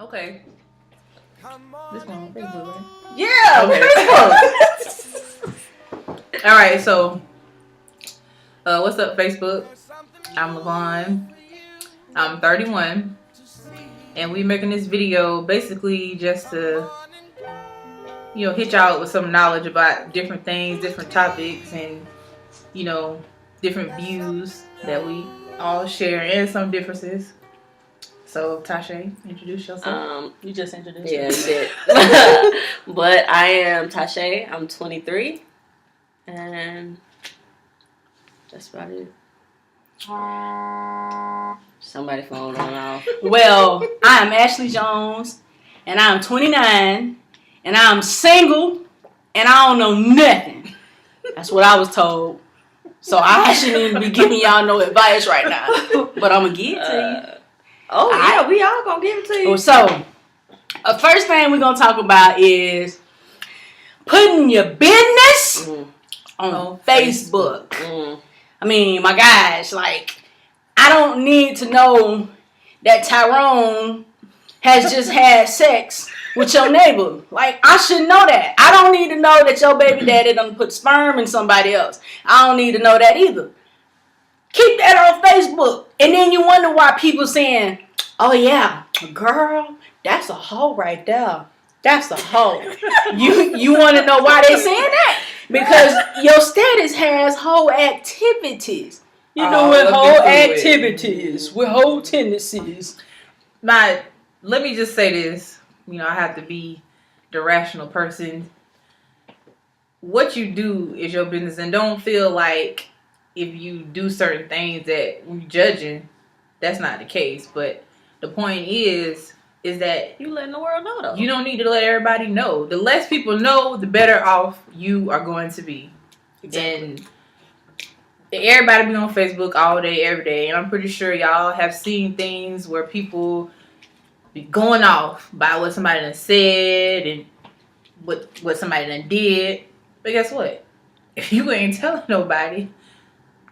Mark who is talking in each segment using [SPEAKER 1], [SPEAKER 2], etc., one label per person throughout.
[SPEAKER 1] Okay. This one on Facebook, right?
[SPEAKER 2] Yeah,
[SPEAKER 1] Facebook. All right, so what's up, Facebook? I'm Levon. I'm 31, and we making this video basically just to, hit y'all with some knowledge about different things, different topics, and different views that we all share, and some differences. So, Tasha, introduce yourself.
[SPEAKER 2] You just introduced
[SPEAKER 3] Yeah,
[SPEAKER 2] yourself.
[SPEAKER 3] you did. But I am Tasha. I'm 23. And that's about it. Somebody phone going off.
[SPEAKER 2] Well, I'm Ashley Jones, and I'm 29, and I'm single, and I don't know nothing. That's what I was told. So I shouldn't even be giving y'all no advice right now. But I'm going to give it to you.
[SPEAKER 3] Yeah, we all going to give it to you.
[SPEAKER 2] So, first thing we're going to talk about is putting your business on Facebook. I mean, my gosh, I don't need to know that Tyrone has just had sex with your neighbor. I should know that. I don't need to know that your baby daddy done put sperm in somebody else. I don't need to know that either. Keep that on Facebook. And then you wonder why people saying, oh yeah, girl, that's a hoe right there. That's a hoe. You want to know why they saying that? Because your status has hoe activities. You know, with hoe activities, with hoe tendencies.
[SPEAKER 1] Let me just say this. I have to be the rational person. What you do is your business, and don't feel like if you do certain things that we're judging. That's not the case. But the point is that
[SPEAKER 3] you letting the world know, though.
[SPEAKER 1] You don't need to let everybody know. The less people know, the better off you are going to be. Exactly. And everybody be on Facebook all day, every day. And I'm pretty sure y'all have seen things where people be going off by what somebody done said and what somebody done did. But guess what? If you ain't telling nobody,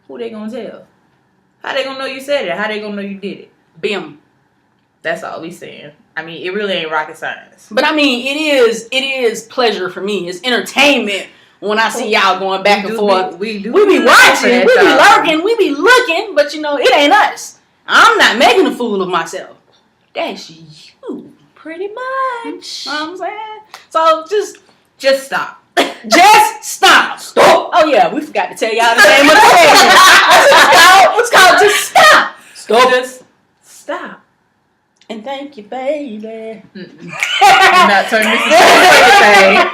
[SPEAKER 1] who they gonna tell? How they gonna know you said it? How they gonna know you did it?
[SPEAKER 2] Bim.
[SPEAKER 1] That's all we saying. I mean, it really ain't rocket science.
[SPEAKER 2] But I mean, it is pleasure for me. It's entertainment when I see y'all going back and forth. We be watching, we be lurking, we be looking, but it ain't us. I'm not making a fool of myself. That's you.
[SPEAKER 3] Pretty much.
[SPEAKER 2] You know what I'm saying? So
[SPEAKER 1] just stop.
[SPEAKER 2] Just stop. Stop. Oh yeah, we forgot to tell y'all the name of the segment. It's called Just Stop.
[SPEAKER 1] Stop. Just stop.
[SPEAKER 2] And thank you, baby.
[SPEAKER 1] Not turning this into anything.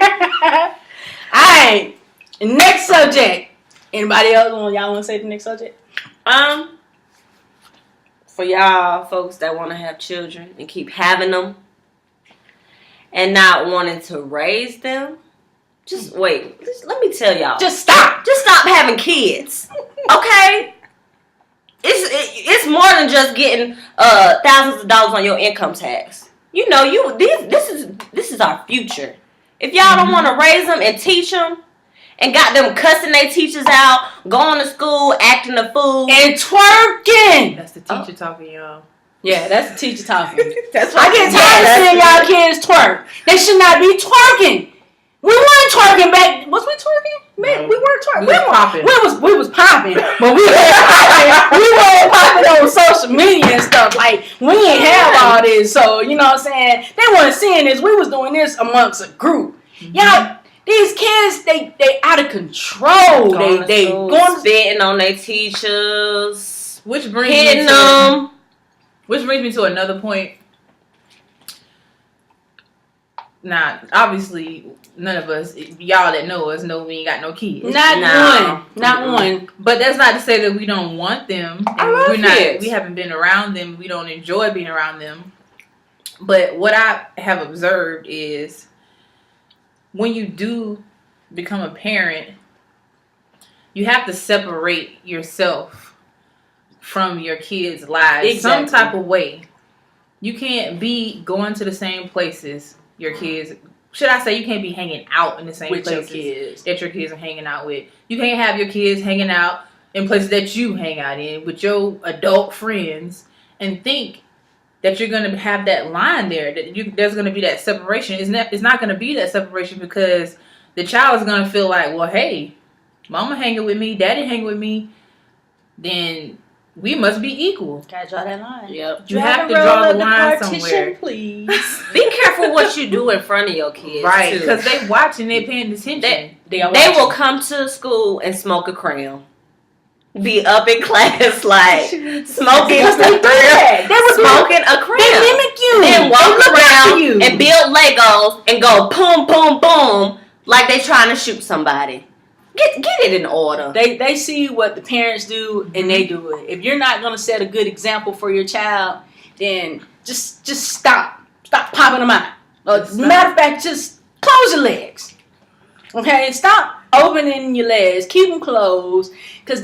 [SPEAKER 2] Alright. Next subject. Anybody else y'all want to say the next subject?
[SPEAKER 3] For y'all folks that want to have children and keep having them and not wanting to raise them, just wait. Let me tell y'all.
[SPEAKER 2] Just stop.
[SPEAKER 3] Just stop having kids. Okay? It's more than just getting thousands of dollars on your income tax. This is our future. If y'all don't want to raise them and teach them and got them cussing their teachers out, going to school, acting a fool,
[SPEAKER 2] and twerking.
[SPEAKER 1] That's the teacher talking, y'all.
[SPEAKER 2] Yeah, that's the teacher talking.
[SPEAKER 1] That's
[SPEAKER 2] I get tired of seeing y'all kids twerk. They should not be twerking. We weren't twerking back. Was we twerking? Man, no, we weren't twerking. We was popping, but we weren't popping on social media and stuff. We ain't have all this, so you know what I'm saying. They weren't seeing this. We was doing this amongst a group. Mm-hmm. Y'all, these kids, they out of control. They going
[SPEAKER 3] spitting on their teachers,
[SPEAKER 1] which brings me to another point. Now, obviously, none of us, y'all that know us, know we ain't got no kids.
[SPEAKER 2] Not one.
[SPEAKER 1] But that's not to say that we don't want them. And we haven't been around them. We don't enjoy being around them. But what I have observed is when you do become a parent, you have to separate yourself from your kids' lives some type of way. You can't be going to the same places your kids, should I say, you can't be hanging out in the same places that your kids are hanging out with. You can't have your kids hanging out in places that you hang out in with your adult friends and think that you're going to have that line there, that there's going to be that separation. It's not going to be that separation because the child is going to feel like, well, hey, mama hanging with me, daddy hanging with me, then we must be equal.
[SPEAKER 2] Gotta draw that line.
[SPEAKER 3] Yep.
[SPEAKER 1] You have to draw the line somewhere.
[SPEAKER 2] Please.
[SPEAKER 3] Be careful what you do in front of your kids.
[SPEAKER 1] Right, because they watching, they paying attention.
[SPEAKER 3] They will come to school and smoke a crayon. Be up in class like smoking a crayon. Smoking a crayon.
[SPEAKER 2] They mimic you.
[SPEAKER 3] Then walk around and build Legos and go boom, boom, boom like they trying to shoot somebody. Get it in order.
[SPEAKER 2] They see what the parents do and they do it. If you're not gonna set a good example for your child, then just stop. Stop popping them out. Matter of fact, just close your legs. Okay, stop opening your legs. Keep them closed, cause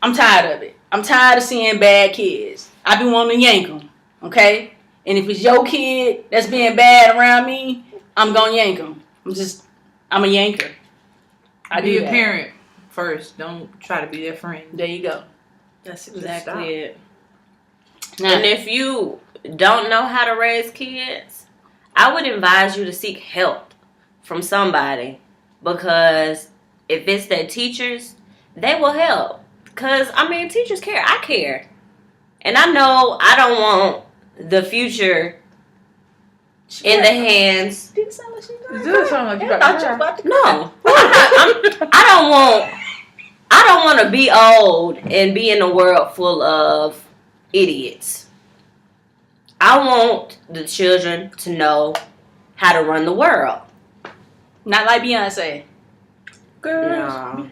[SPEAKER 2] I'm tired of it. I'm tired of seeing bad kids. I be wanting to yank them. Okay, and if it's your kid that's being bad around me, I'm gonna yank them. I'm a yanker.
[SPEAKER 1] Be a parent first. Don't try to be their friend.
[SPEAKER 2] There you go.
[SPEAKER 3] That's exactly it.
[SPEAKER 2] Now,
[SPEAKER 3] and if you don't know how to raise kids, I would advise you to seek help from somebody, because if it's their teachers, they will help. Because, teachers care. I care. And I know I don't want the future in the hands.
[SPEAKER 1] Did it sound like you about to
[SPEAKER 3] No. I don't want to be old and be in a world full of idiots. I want the children to know how to run the world.
[SPEAKER 2] not like Beyonce.
[SPEAKER 3] No,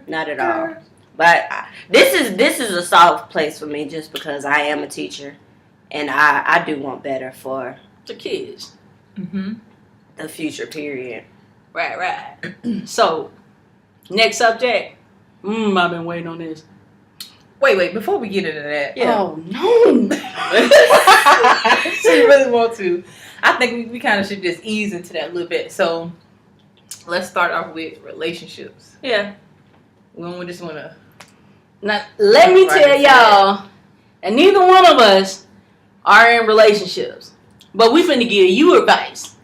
[SPEAKER 3] not at all. But this is a soft place for me just because I am a teacher, and I do want better for
[SPEAKER 2] The kids.
[SPEAKER 3] the future period.
[SPEAKER 2] Right. So, next subject. I've been waiting on this.
[SPEAKER 1] Wait, before we get into that.
[SPEAKER 3] Yeah.
[SPEAKER 2] Oh, no.
[SPEAKER 1] So you really want to. I think we kind of should just ease into that a little bit. So, let's start off with relationships.
[SPEAKER 3] Yeah.
[SPEAKER 1] We just want to...
[SPEAKER 2] Now, let me tell y'all, and neither one of us are in relationships, but we finna give you advice.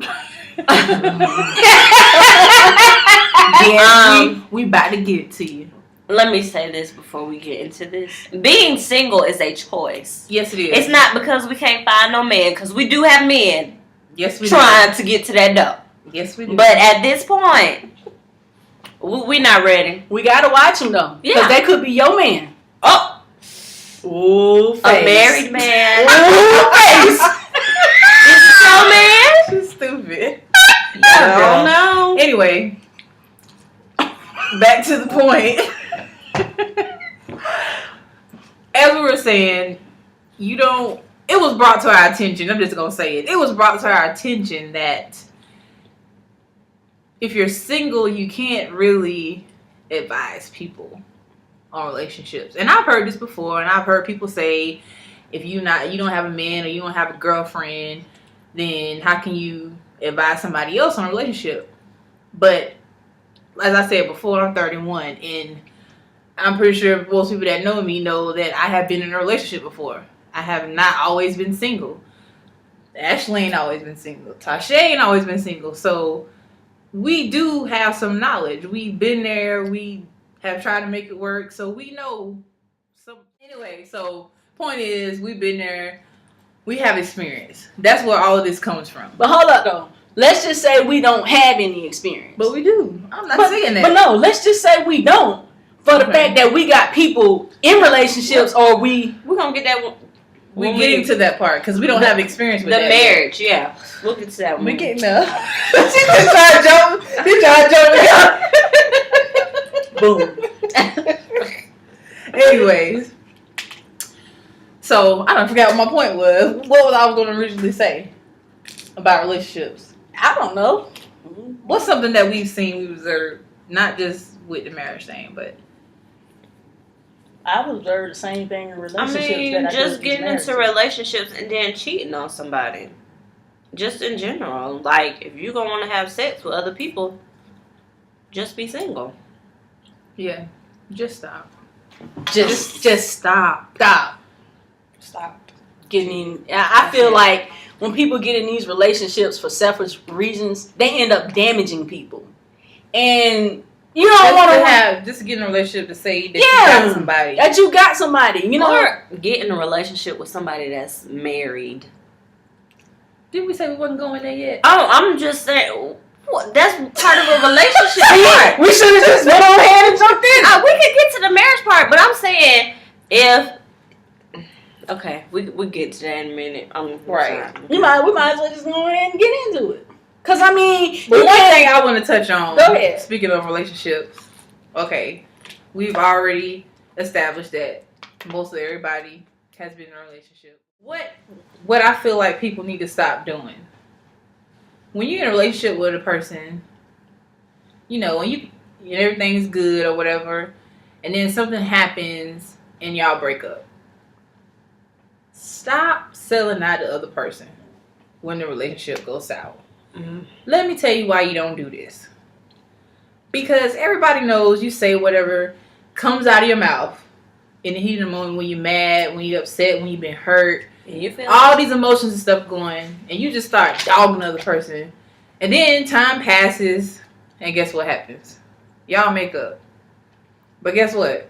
[SPEAKER 1] We about to get it to you.
[SPEAKER 3] Let me say this before we get into this. Being single is a choice.
[SPEAKER 1] Yes, it is.
[SPEAKER 3] It's not because we can't find no man, because we do have men
[SPEAKER 1] trying
[SPEAKER 3] to get to that door.
[SPEAKER 1] Yes, we do.
[SPEAKER 3] But at this point, we're not ready.
[SPEAKER 2] We gotta watch them though, because
[SPEAKER 3] Yeah.
[SPEAKER 2] they could be your man.
[SPEAKER 3] Oh,
[SPEAKER 2] Ooh, face.
[SPEAKER 3] a married man.
[SPEAKER 2] Ooh, face.
[SPEAKER 3] Is it your man?
[SPEAKER 1] She's stupid.
[SPEAKER 3] I don't know.
[SPEAKER 1] Anyway, back to the point. As we were saying, it was brought to our attention. I'm just gonna say it. It was brought to our attention that if you're single, you can't really advise people on relationships. And I've heard this before, and I've heard people say, if you don't have a man or you don't have a girlfriend, then how can you advise somebody else on a relationship? But as I said before, I'm 31, and I'm pretty sure most people that know me know that I have been in a relationship before. I have not always been single. Ashley ain't always been single. Tasha ain't always been single. So we do have some knowledge. We've been there. We have tried to make it work. So we know some. Anyway, so point is, we've been there. We have experience. That's where all of this comes from.
[SPEAKER 2] But hold up though. Let's just say we don't have any experience.
[SPEAKER 1] But we do. I'm not saying that.
[SPEAKER 2] But no, let's just say we don't. For the fact that we got people in relationships, or we're
[SPEAKER 3] gonna get that one.
[SPEAKER 1] We're getting to that part because we don't have experience with
[SPEAKER 3] the
[SPEAKER 1] that
[SPEAKER 3] marriage. Yeah, we'll get to that one.
[SPEAKER 1] We getting there. She just tried to jump. Boom. Anyways, so I don't forget what my point was. What was I was going to originally say about relationships?
[SPEAKER 2] I don't know.
[SPEAKER 1] What's something that we've seen, we observed, not just with the marriage thing, but
[SPEAKER 2] I've observed the same thing in relationships.
[SPEAKER 3] Just getting into relationships and then cheating on somebody. Just in general. Like, if you're going to want to have sex with other people, just be single.
[SPEAKER 1] Yeah. Just stop.
[SPEAKER 2] Just stop.
[SPEAKER 1] Stop.
[SPEAKER 2] I feel like when people get in these relationships for selfish reasons, they end up damaging people. And you don't want to
[SPEAKER 1] have just get in a relationship to say that you got somebody.
[SPEAKER 2] That you got somebody. You know,
[SPEAKER 3] or get in a relationship with somebody that's married.
[SPEAKER 1] Didn't we say we wasn't going there yet?
[SPEAKER 3] Oh, I'm just saying. That's part of a relationship part.
[SPEAKER 2] We should have just went on ahead and jumped in.
[SPEAKER 3] We could get to the marriage part, but I'm saying if. Okay, we get to that in a minute.
[SPEAKER 2] Right. We might as well just go ahead and get into it. Cause I mean,
[SPEAKER 1] but one thing I want to touch on.
[SPEAKER 2] Go ahead.
[SPEAKER 1] Speaking of relationships, okay, we've already established that most of everybody has been in a relationship. What I feel like people need to stop doing when you're in a relationship with a person, you know, when everything's good or whatever, and then something happens and y'all break up. Stop selling out the other person when the relationship goes sour. Mm-hmm. Let me tell you why you don't do this. Because everybody knows you say whatever comes out of your mouth in the heat of the moment when you're mad, when you're upset, when you've been hurt.
[SPEAKER 3] And you feel
[SPEAKER 1] all these emotions and stuff going, and you just start dogging the other person. And then time passes, and guess what happens? Y'all make up. But guess what?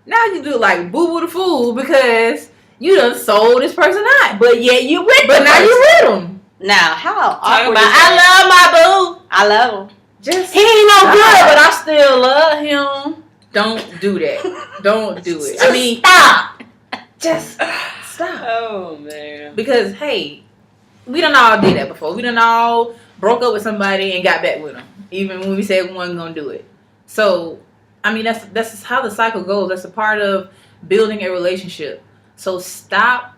[SPEAKER 1] Now you do like boo-boo the fool because you done sold this person out. But yet you with them. But now you with them.
[SPEAKER 2] Now, how awkward is
[SPEAKER 3] that? I love my boo.
[SPEAKER 2] I love him.
[SPEAKER 1] Just
[SPEAKER 2] he ain't no good, but I still love him.
[SPEAKER 1] Don't do that. Don't do it.
[SPEAKER 2] I mean, stop.
[SPEAKER 1] Just stop.
[SPEAKER 3] Oh, man.
[SPEAKER 1] Because, hey, we done all did that before. We done all broke up with somebody and got back with them. Even when we said we wasn't going to do it. So, I mean, that's how the cycle goes. That's a part of building a relationship. So, stop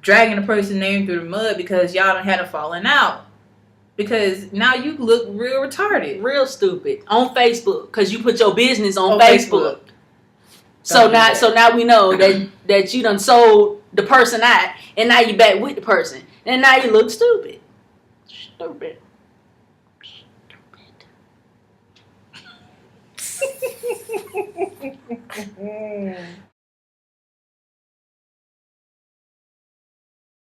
[SPEAKER 1] dragging a person's name through the mud because y'all done had a falling out. Because now you look real retarded.
[SPEAKER 2] Real stupid. On Facebook. Because you put your business on Facebook. So now we know that you done sold the person out. And now you back with the person. And now you look stupid. Stupid.